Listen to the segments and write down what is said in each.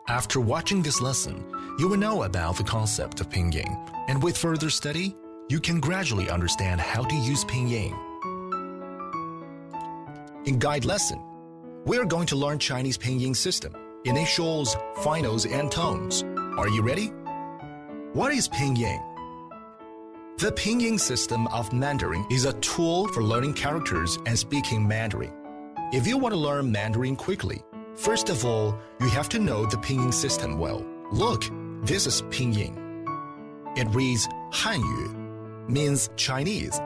After watching this lesson, you will know about the concept of pinyin, and with further study, you can gradually understand how to use pinyin. In guide lesson, we are going to learn Chinese pinyin system, initials, finals, and tones. Are you ready? What is pinyin? The pinyin system of Mandarin is a tool for learning characters and speaking Mandarin. If you want to learn Mandarin quickly, first of all, you have to know the pinyin system well. Look, this is pinyin. It reads Hanyu, means Chinese.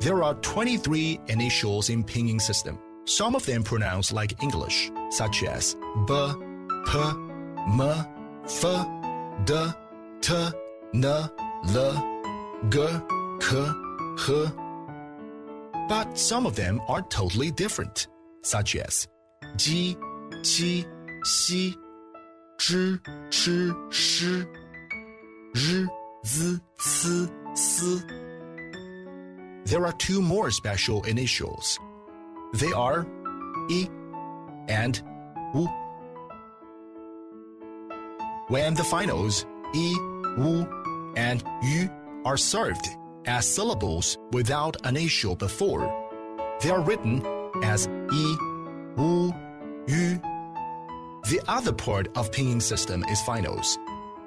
There are 23 initials in pinyin system. Some of them pronounced like English, such as B, P, M, F, D, T, N, L, G, K, H. But some of them are totally different, such as Ji, Qi, Xi, Zhi, Chi, Shi, R, Z, C, S. There are two more special initials. They are I and Wu. When the finals I, Wu, and Yu are served as syllables without an initial before, they are written as I, Wu, Yu. The other part of pinyin system is finals.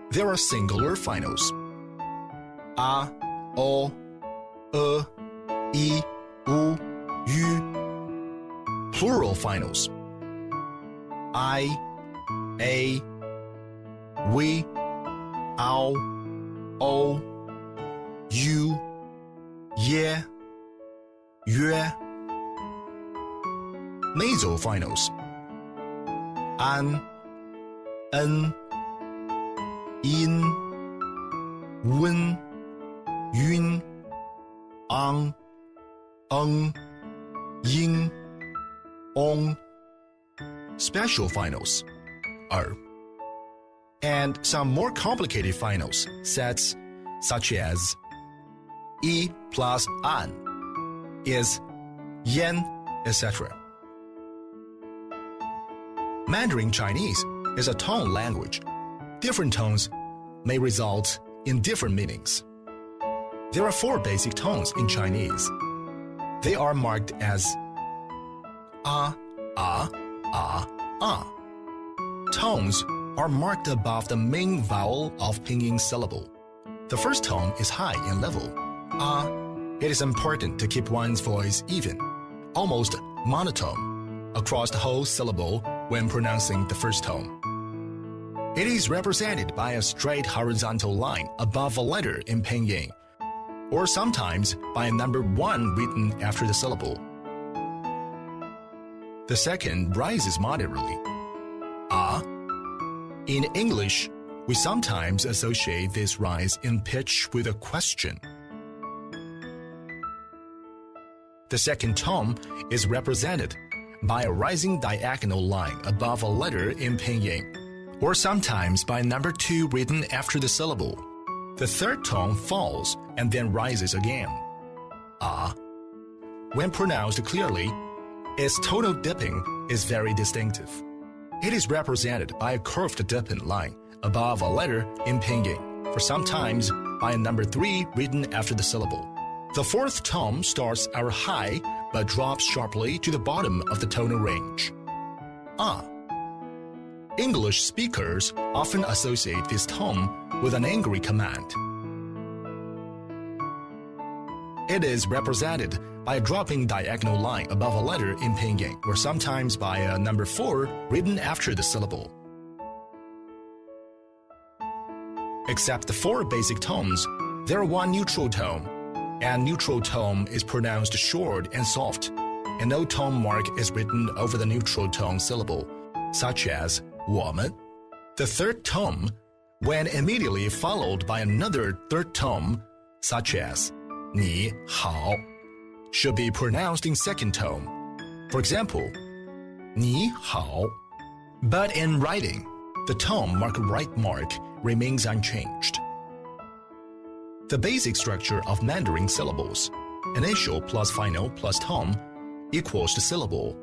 There are singular finals. A, O, I, U, Yu. Plural finals. I, A, We, Ao, O, U, Ye, Yue. Nasal finals. An, En, In, Wen, Yun, Ang, Eng, Yin, Ong. Special finals. Er. And some more complicated finals sets such as I plus An is Yan, etc. Mandarin Chinese is a tone language. Different tones may result in different meanings. There are 4 basic tones in Chinese. They are marked as A, A, A, A. Tones are marked above the main vowel of pinyin syllable. The first tone is high in level, A. It is important to keep one's voice even, almost monotone, across the whole syllable when pronouncing the first tone. It is represented by a straight horizontal line above a letter in pinyin, or sometimes by a number 1 written after the syllable. The second rises moderately, A. In English, we sometimes associate this rise in pitch with a question. The second tone is represented by a rising diagonal line above a letter in pinyin, or sometimes by number 2 written after the syllable. The third tone falls and then rises again. A. When pronounced clearly, its tonal dipping is very distinctive. It is represented by a curved dipping line above a letter in pinyin, or sometimes by a number 3 written after the syllable. The fourth tone starts out high but drops sharply to the bottom of the tonal range. A. English speakers often associate this tone with an angry command. It is represented by a dropping diagonal line above a letter in pinyin, or sometimes by a number 4 written after the syllable. Except the 4 basic tones, there are 1 neutral tone, and neutral tone is pronounced short and soft, and no tone mark is written over the neutral tone syllable, such as 我们. The third tone, when immediately followed by another third tone, such as 你好, should be pronounced in second tone. For example, 你好. But in writing, the tone right mark remains unchanged. The basic structure of Mandarin syllables, initial plus final plus tone, equals to syllable.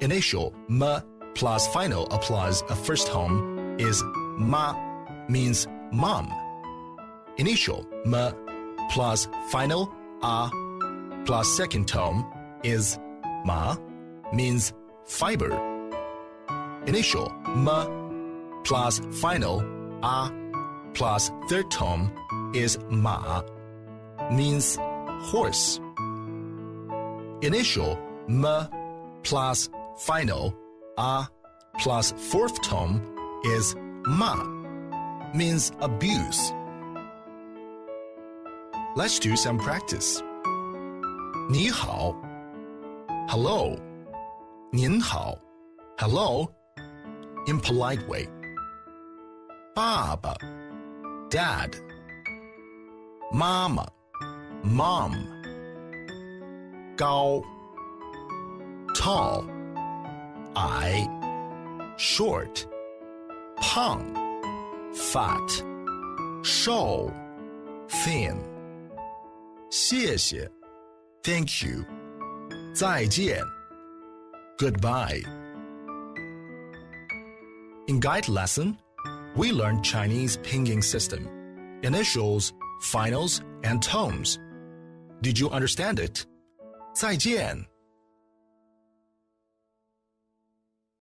Initial m plus final plus a first tone is ma, means mom. Initial m plus final a plus second tone is ma, means fiber. Initial m plus final a plus third tone is ma, means horse. Initial m plus final a plus fourth tone is ma, means abuse. Let's do some practice. 你好 hello. 您好 hello. In polite way. 爸爸 dad. 妈妈 mom. 高 tall. 矮 short. 胖 fat. 瘦 thin. 谢谢 thank you. 再见 goodbye. In guide lesson, we learned Chinese pinyin system, initials, finals, and tones. Did you understand it? 再见